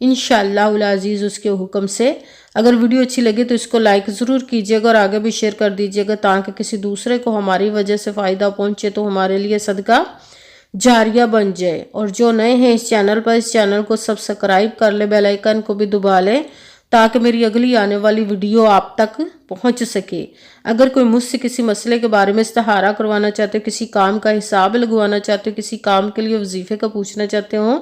انشاءاللہ العزیز اس کے حکم سے۔ اگر ویڈیو اچھی لگے تو اس کو لائک ضرور کیجیے گا اور آگے بھی شیئر کر دیجیے گا تاکہ کسی دوسرے کو ہماری وجہ سے فائدہ پہنچے تو ہمارے لیے صدقہ جاریہ بن جائے۔ اور جو نئے ہیں اس چینل پر، اس چینل کو سبسکرائب کر لے، بیل آئیکن کو بھی دبا لے تاکہ میری اگلی آنے والی ویڈیو آپ تک پہنچ سکے۔ اگر کوئی مجھ سے کسی مسئلے کے بارے میں استخارہ کروانا چاہتے ہو، کسی کام کا حساب لگوانا چاہتے ہو، کسی کام کے لیے وظیفے کا پوچھنا چاہتے ہو،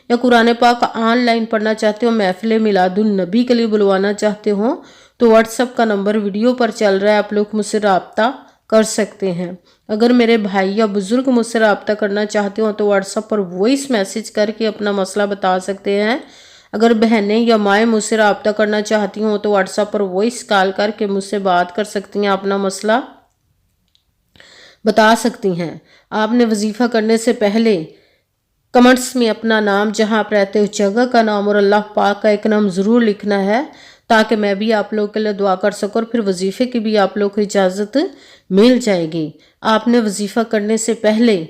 یا قرآن پاک آن لائن پڑھنا چاہتے ہو، محفل میلاد النبی کے لیے بلوانا چاہتے ہو، تو واٹس ایپ کا نمبر ویڈیو پر چل رہا ہے، آپ لوگ مجھ سے رابطہ کر سکتے ہیں۔ اگر میرے بھائی یا بزرگ مجھ سے رابطہ کرنا چاہتے ہو تو واٹس ایپ پر وائس میسج کر کے اپنا مسئلہ بتا سکتے ہیں۔ اگر بہنیں یا مائیں مجھ سے رابطہ کرنا چاہتی ہوں تو واٹس ایپ پر وائس کال کر کے مجھ سے بات کر سکتی ہیں، اپنا مسئلہ بتا سکتی ہیں۔ آپ نے وظیفہ کرنے سے پہلے کمنٹس میں اپنا نام، جہاں آپ رہتے ہو جگہ کا نام اور اللہ پاک کا ایک نام ضرور لکھنا ہے تاکہ میں بھی آپ لوگوں کے لیے دعا کر سکوں، اور پھر وظیفے کی بھی آپ لوگوں کو اجازت مل جائے گی۔ آپ نے وظیفہ کرنے سے پہلے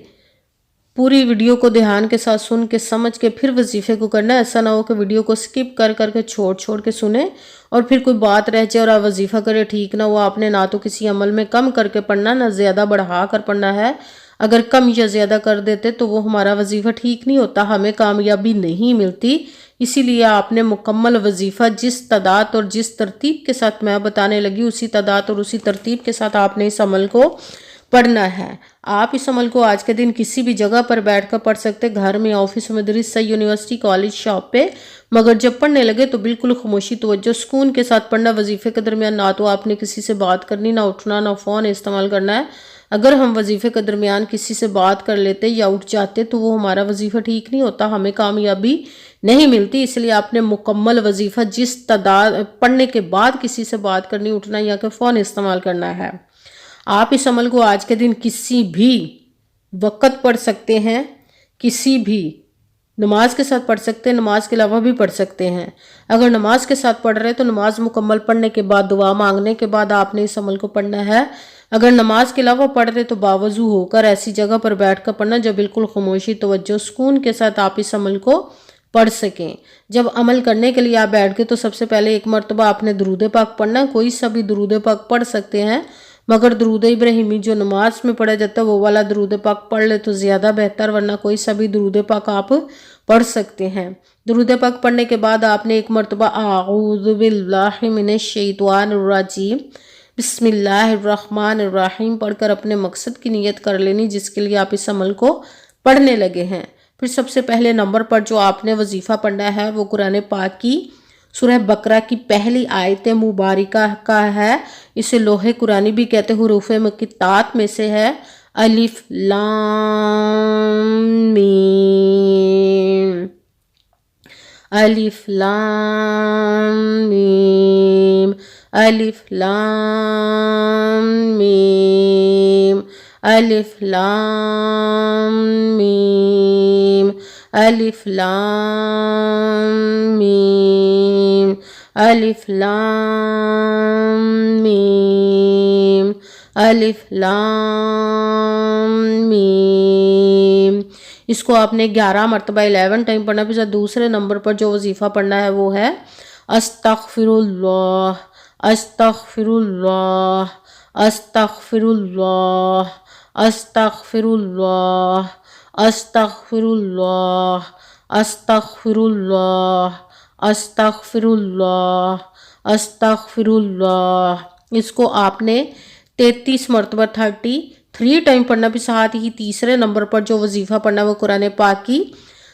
پوری ویڈیو کو دھیان کے ساتھ سن کے سمجھ کے پھر وظیفے کو کرنا ہے۔ ایسا نہ ہو کہ ویڈیو کو سکپ کر کے چھوڑ کے سنیں اور پھر کوئی بات رہ جائے اور آپ وظیفہ کرے ٹھیک نہ ہوا۔ آپ نے نہ تو کسی عمل میں کم کر کے پڑھنا، نہ زیادہ بڑھا کر پڑھنا ہے۔ اگر کم یا زیادہ کر دیتے تو وہ ہمارا وظیفہ ٹھیک نہیں ہوتا، ہمیں کامیابی نہیں ملتی۔ اسی لیے آپ نے مکمل وظیفہ جس تعداد اور جس ترتیب کے ساتھ میں بتانے لگی، اسی تعداد اور اسی ترتیب کے ساتھ آپ نے اس عمل کو پڑھنا ہے۔ آپ اس عمل کو آج کے دن کسی بھی جگہ پر بیٹھ کر پڑھ سکتے، گھر میں، آفس، مدرسہ، یونیورسٹی، کالج، شاپ پہ، مگر جب پڑھنے لگے تو بالکل خاموشی، توجہ، سکون کے ساتھ پڑھنا۔ وظیفے کے درمیان نہ تو آپ نے کسی سے بات کرنی، نہ اٹھنا، نہ فون استعمال کرنا ہے۔ اگر ہم وظیفے کے درمیان کسی سے بات کر لیتے یا اٹھ جاتے تو وہ ہمارا وظیفہ ٹھیک نہیں ہوتا، ہمیں کامیابی نہیں ملتی۔ اس لیے آپ نے مکمل وظیفہ جس تعداد پڑھنے کے بعد کسی سے بات کرنی، اٹھنا یا کہ فون استعمال کرنا ہے۔ آپ اس عمل کو آج کے دن کسی بھی وقت پڑھ سکتے ہیں، کسی بھی نماز کے ساتھ پڑھ سکتے ہیں، نماز کے علاوہ بھی پڑھ سکتے ہیں۔ اگر نماز کے ساتھ پڑھ رہے تو نماز مکمل پڑھنے کے بعد، دعا مانگنے کے بعد آپ نے اس عمل کو پڑھنا ہے۔ اگر نماز کے علاوہ پڑھ رہے تو باوضو ہو کر ایسی جگہ پر بیٹھ کر پڑھنا جو بالکل خاموشی، توجہ، سکون کے ساتھ آپ اس عمل کو پڑھ سکیں۔ جب عمل کرنے کے لیے آپ بیٹھ گئے تو سب سے پہلے ایک مرتبہ آپ نے درود پاک پڑھنا ہے۔ کوئی سا بھی درود پاک پڑھ سکتے ہیں، مگر درود ابراہیمی جو نماز میں پڑھا جاتا ہے وہ والا درود پاک پڑھ لے تو زیادہ بہتر، ورنہ کوئی سا بھی درود پاک آپ پڑھ سکتے ہیں۔ درود پاک پڑھنے کے بعد آپ نے ایک مرتبہ اعوذ باللہ من الشیطان الرجیم بسم اللہ الرحمن الرحیم پڑھ کر اپنے مقصد کی نیت کر لینی جس کے لیے آپ اس عمل کو پڑھنے لگے ہیں۔ پھر سب سے پہلے نمبر پر جو آپ نے وظیفہ پڑھنا ہے وہ قرآن پاک کی سورہ بقرہ کی پہلی آیت مبارکہ کا ہے۔ اسے لوح قرآنی بھی کہتے ہیں، حروف مقطعات میں سے ہے۔ الف لام میم، الف لام میم، الف لام میم، الف لام میم، الف لام میم، الف لام میم، الف لام میم۔ اس کو آپ نے 11 مرتبہ 11 ٹائم پڑھنا۔ پھر دوسرے نمبر پر جو وظیفہ پڑھنا ہے وہ ہے استغفر اللہ، استغفر اللہ، استغفر اللہ، استغفر اللہ، استغفر اللہ، استغفر اللہ، استغفر اللہ، استغفر اللہ۔ اس کو آپ نے 33 مرتبہ 33 ٹائم پڑھنا۔ بھی ساتھ ہی تیسرے نمبر پر جو وظیفہ پڑھنا وہ قرآن پاک کی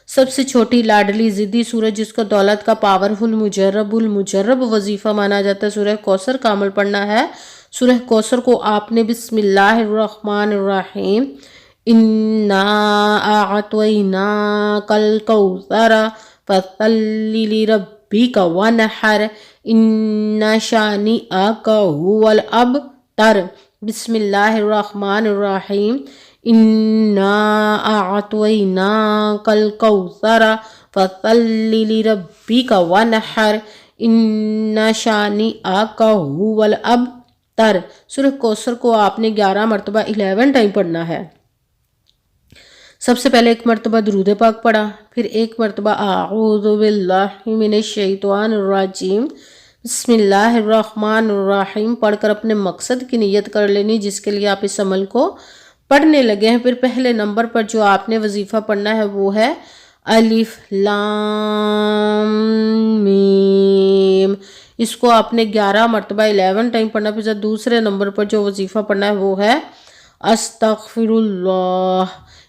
سب سے چھوٹی لاڈلی ضدی سورج جس کو دولت کا پاورفل المجرب وظیفہ مانا جاتا ہے، سورہ کوثر کا عمل پڑھنا ہے۔ سورہ کوثر کو آپ نے بسم اللہ الرحمن الرحیم انا اعطیناک الکوثر فصلی لربک وانحر ان شانئک هو الابتر، بسم اللہ الرحمن الرحیم انا اعطیناک الکوثر فصلی لربک وانحر ان شانئک هو الابتر۔ سورہ کوثر کو آپ نے 11 مرتبہ 11 ٹائم پڑھنا ہے۔ سب سے پہلے ایک مرتبہ درود پاک پڑھا، پھر ایک مرتبہ اعوذ باللہ من الشیطان الرجیم بسم اللہ الرحمن الرحیم پڑھ کر اپنے مقصد کی نیت کر لینی جس کے لیے آپ اس عمل کو پڑھنے لگے ہیں۔ پھر پہلے نمبر پر جو آپ نے وظیفہ پڑھنا ہے وہ ہے الف لام میم، اس کو آپ نے 11 مرتبہ 11 ٹائم پڑھنا۔ پھر دوسرے نمبر پر جو وظیفہ پڑھنا ہے وہ ہے استغفر اللہ،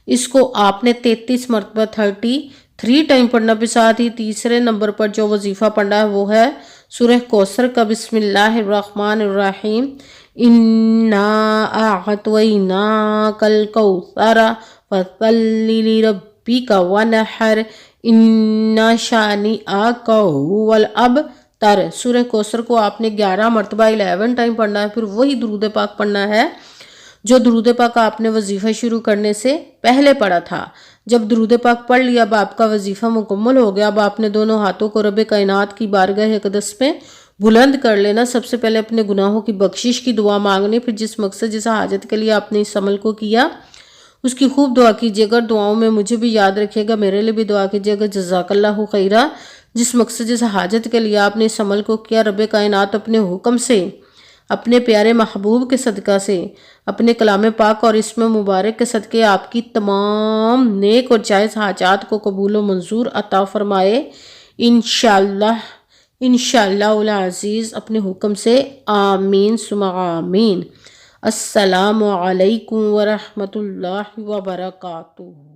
اس کو آپ نے 33 مرتبہ 33 ٹائم پڑھنا۔ پھر ساتھ ہی تیسرے نمبر پر جو وظیفہ پڑھنا ہے وہ ہے سورہ کوثر کا بسم اللہ الرحمن الرحیم انا اعطیناک الکوثر فصل لربک ونحر ان شانئک هو الابتر۔ سورہ کوثر کو آپ نے 11 مرتبہ 11 ٹائم پڑھنا ہے۔ پھر وہی درود پاک پڑھنا ہے جو درود پاک آپ نے وظیفہ شروع کرنے سے پہلے پڑھا تھا۔ جب درود پاک پڑھ لیا، اب آپ کا وظیفہ مکمل ہو گیا، اب آپ نے دونوں ہاتھوں کو رب کائنات کی بارگاہ اقدس میں بلند کر لینا۔ سب سے پہلے اپنے گناہوں کی بخشش کی دعا مانگنی، پھر جس مقصد جس حاجت کے لیے آپ نے اس عمل کو کیا اس کی خوب دعا کیجیے گا۔ دعاؤں میں مجھے بھی یاد رکھیے گا، میرے لیے بھی دعا کیجیے گا۔ جزاک اللہ خیرہ۔ جس مقصد جس حاجت کے لیے آپ نے اس عمل کو کیا، رب کائنات اپنے حکم سے، اپنے پیارے محبوب کے صدقہ سے، اپنے کلام پاک اور اسم مبارک کے صدقے آپ کی تمام نیک اور جائز حاجات کو قبول و منظور عطا فرمائے انشاءاللہ العزیز اپنے حکم سے، آمین ثم آمین۔ السلام علیکم ورحمۃ اللہ وبرکاتہ۔